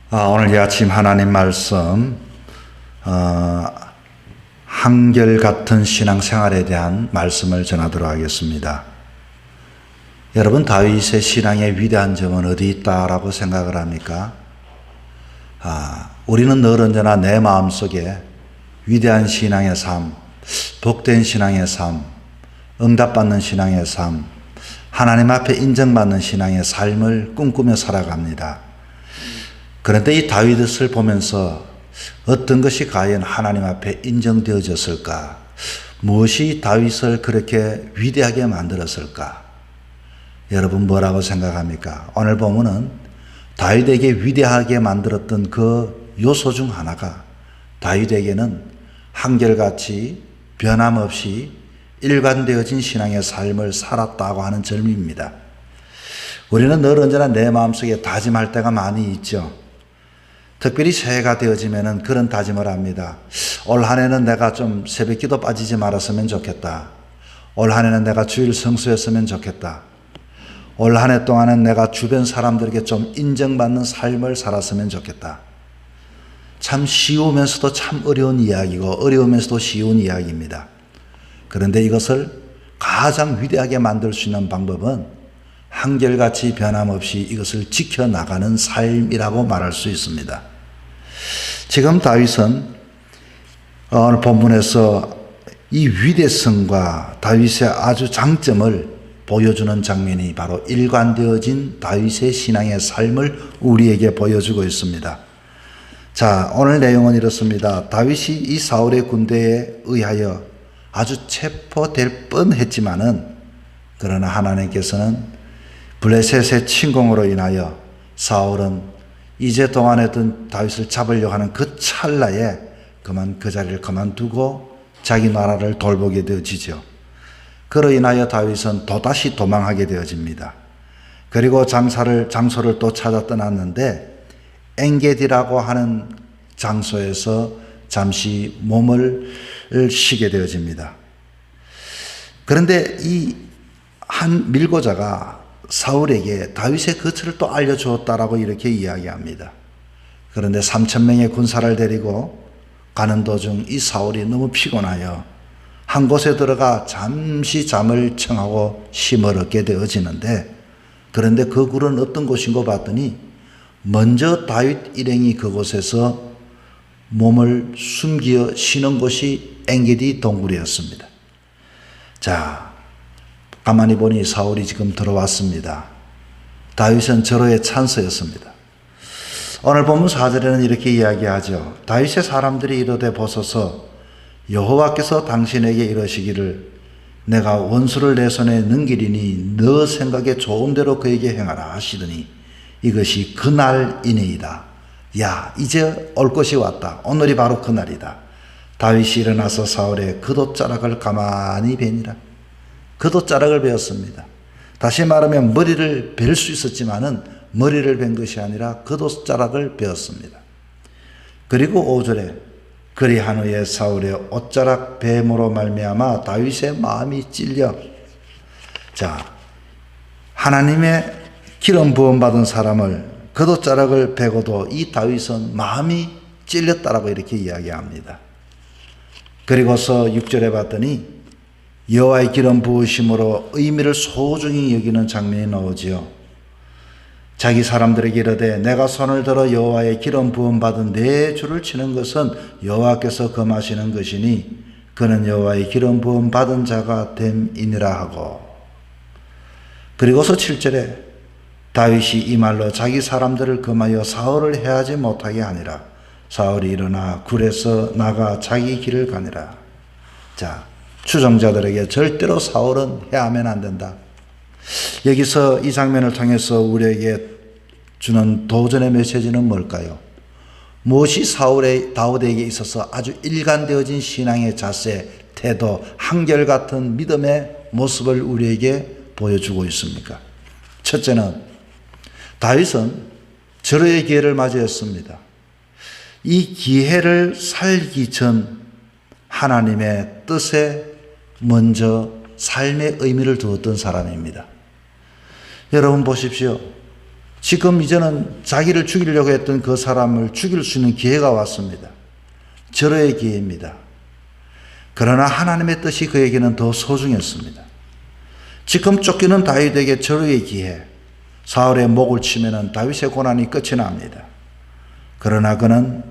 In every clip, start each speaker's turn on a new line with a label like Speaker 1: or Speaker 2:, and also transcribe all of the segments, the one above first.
Speaker 1: 오늘 이 아침 하나님 말씀 한결같은 신앙생활에 대한 말씀을 전하도록 하겠습니다. 여러분, 다윗의 신앙의 위대한 점은 어디 있다라고 생각을 합니까? 우리는 늘 언제나 내 마음속에 위대한 신앙의 삶, 복된 신앙의 삶, 응답받는 신앙의 삶, 하나님 앞에 인정받는 신앙의 삶을 꿈꾸며 살아갑니다. 그런데 이 다윗을 보면서 어떤 것이 과연 하나님 앞에 인정되어졌을까? 무엇이 다윗을 그렇게 위대하게 만들었을까? 여러분, 뭐라고 생각합니까? 오늘 보면은 다윗에게 위대하게 만들었던 그 요소 중 하나가 다윗에게는 한결같이 변함없이 일관되어진 신앙의 삶을 살았다고 하는 점입니다. 우리는 늘 언제나 내 마음속에 다짐할 때가 많이 있죠. 특별히 새해가 되어지면은 그런 다짐을 합니다. 올 한 해는 내가 좀 새벽 기도 빠지지 말았으면 좋겠다. 올 한 해는 내가 주일 성수했으면 좋겠다. 올 한 해 동안은 내가 주변 사람들에게 좀 인정받는 삶을 살았으면 좋겠다. 참 쉬우면서도 참 어려운 이야기고 어려우면서도 쉬운 이야기입니다. 그런데 이것을 가장 위대하게 만들 수 있는 방법은 한결같이 변함없이 이것을 지켜나가는 삶이라고 말할 수 있습니다. 지금 다윗은 오늘 본문에서 이 위대성과 다윗의 아주 장점을 보여주는 장면이 바로 일관되어진 다윗의 신앙의 삶을 우리에게 보여주고 있습니다. 자, 오늘 내용은 이렇습니다. 다윗이 이 사울의 군대에 의하여 아주 체포될 뻔했지만은 그러나 하나님께서는 블레셋의 침공으로 인하여 사울은 이제 동안했던 다윗을 잡으려고 하는 그 찰나에 그 자리를 그만두고 자기 나라를 돌보게 되어지죠. 그로 인하여 다윗은 또다시 도망하게 되어집니다. 그리고 장소를 또 찾아 떠났는데 엔게디라고 하는 장소에서 잠시 몸을 쉬게 되어집니다. 그런데 이 한 밀고자가 사울에게 다윗의 거처를 또 알려주었다라고 이렇게 이야기합니다. 그런데 3,000명의 군사를 데리고 가는 도중 이 사울이 너무 피곤하여 한 곳에 들어가 잠시 잠을 청하고 쉼을 얻게 되어지는데, 그런데 그 굴은 어떤 곳인고 봤더니 먼저 다윗 일행이 그곳에서 몸을 숨기어 쉬는 곳이 엔게디 동굴이었습니다. 자, 가만히 보니 사울이 지금 들어왔습니다. 다윗은 절호의 찬스였습니다. 오늘 본문 4절에는 이렇게 이야기하죠. 다윗의 사람들이 이르되 보소서, 여호와께서 당신에게 이러시기를 내가 원수를 내 손에 넘기리니 너 생각에 좋은 대로 그에게 행하라 하시더니 이것이 그날이니이다. 야, 이제 올 것이 왔다. 오늘이 바로 그날이다. 다윗이 일어나서 사울의 겉옷자락을 가만히 베니라. 겉옷자락을 베었습니다. 다시 말하면 머리를 벨 수 있었지만은 머리를 벤 것이 아니라 겉옷자락을 베었습니다. 그리고 5절에 그리한 후에 사울의 옷자락 뱀으로 말미암아 다윗의 마음이 찔려. 자, 하나님의 기름 부음 받은 사람을 겉옷자락을 베고도 이 다윗은 마음이 찔렸다라고 이렇게 이야기합니다. 그리고서 6절에 봤더니 여호와의 기름 부으심으로 의미를 소중히 여기는 장면이 나오지요. 자기 사람들에게 이르되 내가 손을 들어 여호와의 기름 부음 받은 내 주를 치는 것은 여호와께서 금하시는 것이니 그는 여호와의 기름 부음 받은 자가 됨이니라 하고, 그리고서 7절에 다윗이 이 말로 자기 사람들을 금하여 사울을 해하지 못하게 하니라. 사울이 일어나 굴에서 나가 자기 길을 가니라. 자, 추종자들에게 절대로 사울은 해하면 안 된다. 여기서 이 장면을 통해서 우리에게 주는 도전의 메시지는 뭘까요? 무엇이 다윗에게 있어서 아주 일관되어진 신앙의 자세, 태도, 한결같은 믿음의 모습을 우리에게 보여주고 있습니까? 첫째는 다윗은 절호의 기회를 맞이했습니다. 이 기회를 살기 전 하나님의 뜻에 먼저 삶의 의미를 두었던 사람입니다. 여러분 보십시오. 지금 이제는 자기를 죽이려고 했던 그 사람을 죽일 수 있는 기회가 왔습니다. 절호의 기회입니다. 그러나 하나님의 뜻이 그에게는 더 소중했습니다. 지금 쫓기는 다윗에게 절호의 기회, 사울의 목을 치면은 다윗의 고난이 끝이 납니다. 그러나 그는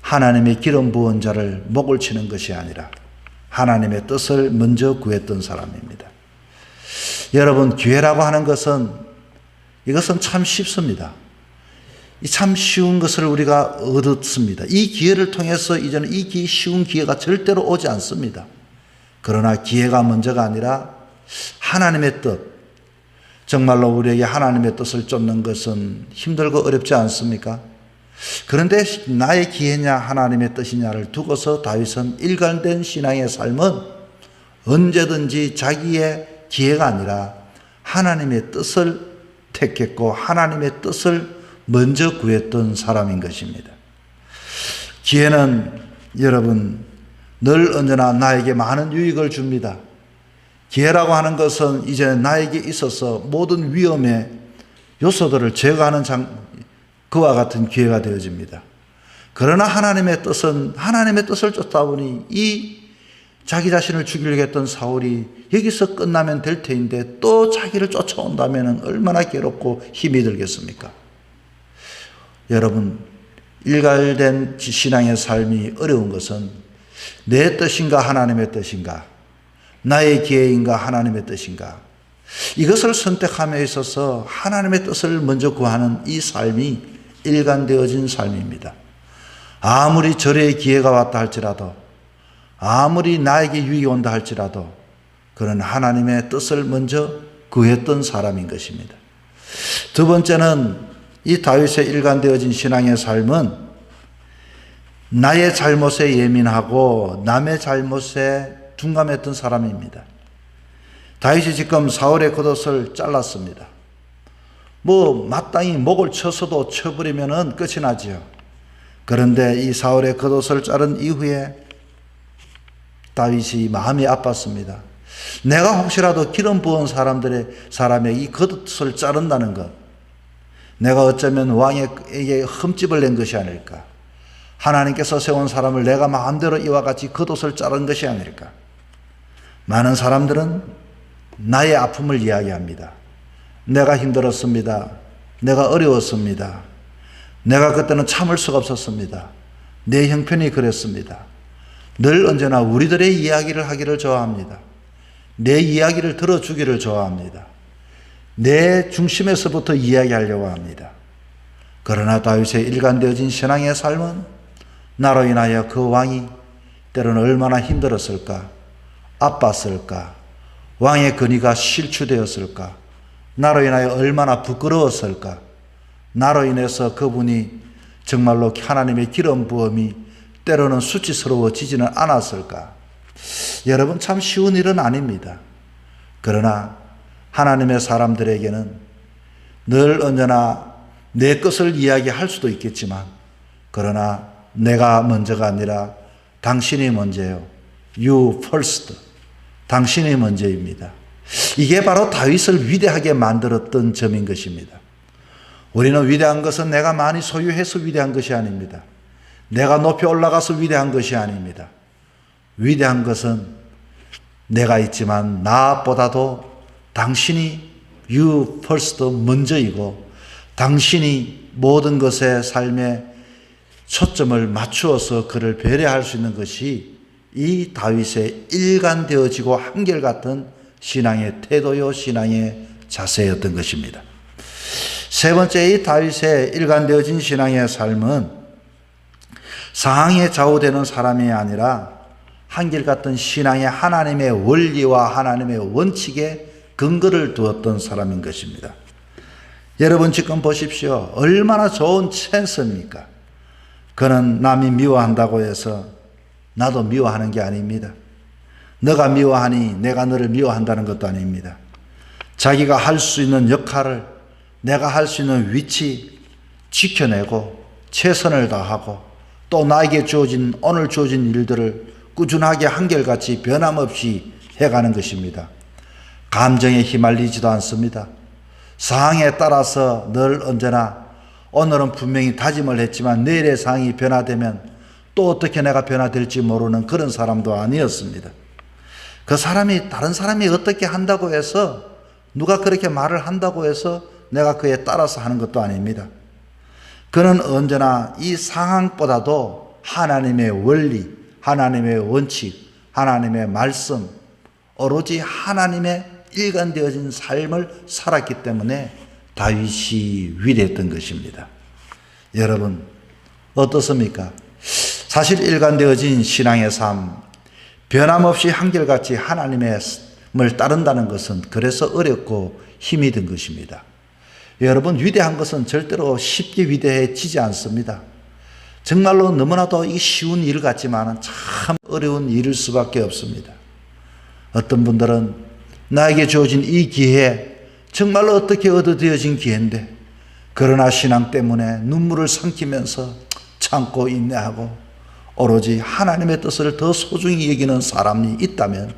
Speaker 1: 하나님의 기름 부은 자를 목을 치는 것이 아니라 하나님의 뜻을 먼저 구했던 사람입니다. 여러분, 기회라고 하는 것은 이것은 참 쉽습니다. 참 쉬운 것을 우리가 얻었습니다. 이 기회를 통해서 이제는 이 쉬운 기회가 절대로 오지 않습니다. 그러나 기회가 먼저가 아니라 하나님의 뜻, 정말로 우리에게 하나님의 뜻을 쫓는 것은 힘들고 어렵지 않습니까? 그런데 나의 기회냐 하나님의 뜻이냐를 두고서 다윗은 일관된 신앙의 삶은 언제든지 자기의 기회가 아니라 하나님의 뜻을 택했고 하나님의 뜻을 먼저 구했던 사람인 것입니다. 기회는 여러분 늘 언제나 나에게 많은 유익을 줍니다. 기회라고 하는 것은 이제 나에게 있어서 모든 위험의 요소들을 제거하는 그와 같은 기회가 되어집니다. 그러나 하나님의 뜻은 하나님의 뜻을 쫓다 보니 이 자기 자신을 죽이려고 했던 사울이 여기서 끝나면 될 테인데 또 자기를 쫓아온다면 얼마나 괴롭고 힘이 들겠습니까? 여러분, 일관된 신앙의 삶이 어려운 것은 내 뜻인가 하나님의 뜻인가, 나의 기회인가 하나님의 뜻인가, 이것을 선택함에 있어서 하나님의 뜻을 먼저 구하는 이 삶이 일관되어진 삶입니다. 아무리 절의 기회가 왔다 할지라도, 아무리 나에게 유익이 온다 할지라도 그는 하나님의 뜻을 먼저 구했던 사람인 것입니다. 두 번째는 이 다윗의 일관되어진 신앙의 삶은 나의 잘못에 예민하고 남의 잘못에 둔감했던 사람입니다. 다윗이 지금 사울의 겉옷을 잘랐습니다. 마땅히 목을 쳐서도 쳐버리면 끝이 나지요. 그런데 이 사울의 겉옷을 자른 이후에 다윗이 마음이 아팠습니다. 내가 혹시라도 기름 부은 사람의 이 겉옷을 자른다는 것, 내가 어쩌면 왕에게 흠집을 낸 것이 아닐까? 하나님께서 세운 사람을 내가 마음대로 이와 같이 겉옷을 자른 것이 아닐까? 많은 사람들은 나의 아픔을 이야기합니다. 내가 힘들었습니다. 내가 어려웠습니다. 내가 그때는 참을 수가 없었습니다. 내 형편이 그랬습니다. 늘 언제나 우리들의 이야기를 하기를 좋아합니다. 내 이야기를 들어주기를 좋아합니다. 내 중심에서부터 이야기하려고 합니다. 그러나 다윗의 일관되어진 신앙의 삶은 나로 인하여 그 왕이 때로는 얼마나 힘들었을까, 아팠을까, 왕의 권위가 실추되었을까, 나로 인하여 얼마나 부끄러웠을까, 나로 인해서 그분이 정말로 하나님의 기름 부음이 때로는 수치스러워지지는 않았을까? 여러분, 참 쉬운 일은 아닙니다. 그러나 하나님의 사람들에게는 늘 언제나 내 것을 이야기할 수도 있겠지만, 그러나 내가 먼저가 아니라 당신이 먼저예요. You first. 당신이 먼저입니다. 이게 바로 다윗을 위대하게 만들었던 점인 것입니다. 우리는 위대한 것은 내가 많이 소유해서 위대한 것이 아닙니다. 내가 높이 올라가서 위대한 것이 아닙니다. 위대한 것은 내가 있지만 나보다도 당신이 you first 먼저이고 당신이 모든 것의 삶에 초점을 맞추어서 그를 배려할 수 있는 것이 이 다윗의 일관되어지고 한결같은 신앙의 태도요, 신앙의 자세였던 것입니다. 세 번째, 이 다윗의 일관되어진 신앙의 삶은 상황에 좌우되는 사람이 아니라 한결같은 신앙의 하나님의 원리와 하나님의 원칙에 근거를 두었던 사람인 것입니다. 여러분, 지금 보십시오. 얼마나 좋은 찬스입니까? 그는 남이 미워한다고 해서 나도 미워하는 게 아닙니다. 너가 미워하니 내가 너를 미워한다는 것도 아닙니다. 자기가 할 수 있는 역할을, 내가 할 수 있는 위치 지켜내고 최선을 다하고 또 나에게 오늘 주어진 일들을 꾸준하게 한결같이 변함없이 해가는 것입니다. 감정에 휘말리지도 않습니다. 상황에 따라서 늘 언제나 오늘은 분명히 다짐을 했지만 내일의 상황이 변화되면 또 어떻게 내가 변화될지 모르는 그런 사람도 아니었습니다. 그 사람이 다른 사람이 어떻게 한다고 해서 누가 그렇게 말을 한다고 해서 내가 그에 따라서 하는 것도 아닙니다. 그는 언제나 이 상황보다도 하나님의 원리, 하나님의 원칙, 하나님의 말씀, 오로지 하나님의 일관되어진 삶을 살았기 때문에 다윗이 위대했던 것입니다. 여러분 어떻습니까? 사실 일관되어진 신앙의 삶, 변함없이 한결같이 하나님을 따른다는 것은 그래서 어렵고 힘이 든 것입니다. 여러분 위대한 것은 절대로 쉽게 위대해지지 않습니다. 정말로 너무나도 이 쉬운 일 같지만 참 어려운 일일 수밖에 없습니다. 어떤 분들은 나에게 주어진 이 기회 정말로 어떻게 얻어되어진 기회인데 그러나 신앙 때문에 눈물을 삼키면서 참고 인내하고 오로지 하나님의 뜻을 더 소중히 여기는 사람이 있다면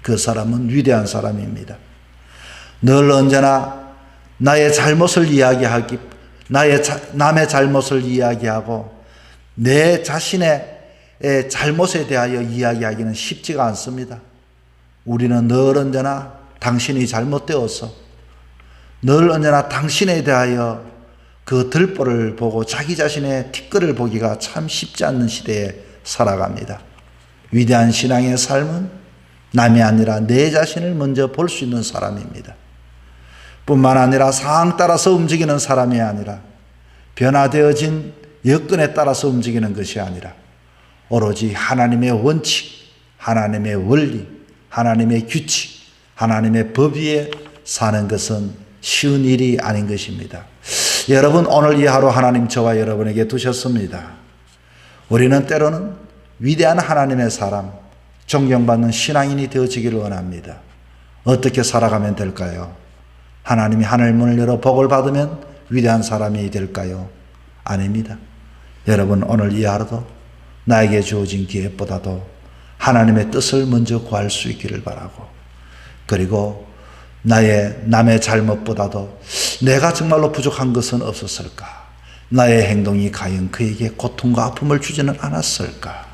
Speaker 1: 그 사람은 위대한 사람입니다. 늘 언제나 나의 잘못을 이야기하기, 남의 잘못을 이야기하고 내 자신의 잘못에 대하여 이야기하기는 쉽지가 않습니다. 우리는 늘 언제나 당신이 잘못되어서 늘 언제나 당신에 대하여 그 들보를 보고 자기 자신의 티끌을 보기가 참 쉽지 않는 시대에 살아갑니다. 위대한 신앙의 삶은 남이 아니라 내 자신을 먼저 볼 수 있는 사람입니다. 뿐만 아니라 상황 따라서 움직이는 사람이 아니라 변화되어진 여건에 따라서 움직이는 것이 아니라 오로지 하나님의 원칙, 하나님의 원리, 하나님의 규칙, 하나님의 법 위에 사는 것은 쉬운 일이 아닌 것입니다. 여러분 오늘 이 하루 하나님 저와 여러분에게 두셨습니다. 우리는 때로는 위대한 하나님의 사람, 존경받는 신앙인이 되어지기를 원합니다. 어떻게 살아가면 될까요? 하나님이 하늘 문을 열어 복을 받으면 위대한 사람이 될까요? 아닙니다. 여러분 오늘 이 하루도 나에게 주어진 기회보다도 하나님의 뜻을 먼저 구할 수 있기를 바라고, 그리고 남의 잘못보다도 내가 정말로 부족한 것은 없었을까? 나의 행동이 과연 그에게 고통과 아픔을 주지는 않았을까?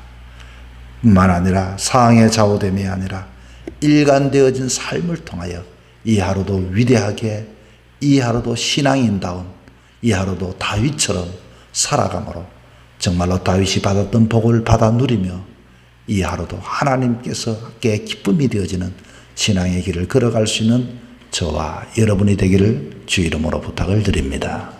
Speaker 1: 뿐만 아니라 상황의 좌우됨이 아니라 일관되어진 삶을 통하여 이 하루도 위대하게, 이 하루도 신앙인다운, 이 하루도 다윗처럼 살아감으로 정말로 다윗이 받았던 복을 받아 누리며 이 하루도 하나님께서께 기쁨이 되어지는 신앙의 길을 걸어갈 수 있는 저와 여러분이 되기를 주 이름으로 부탁을 드립니다.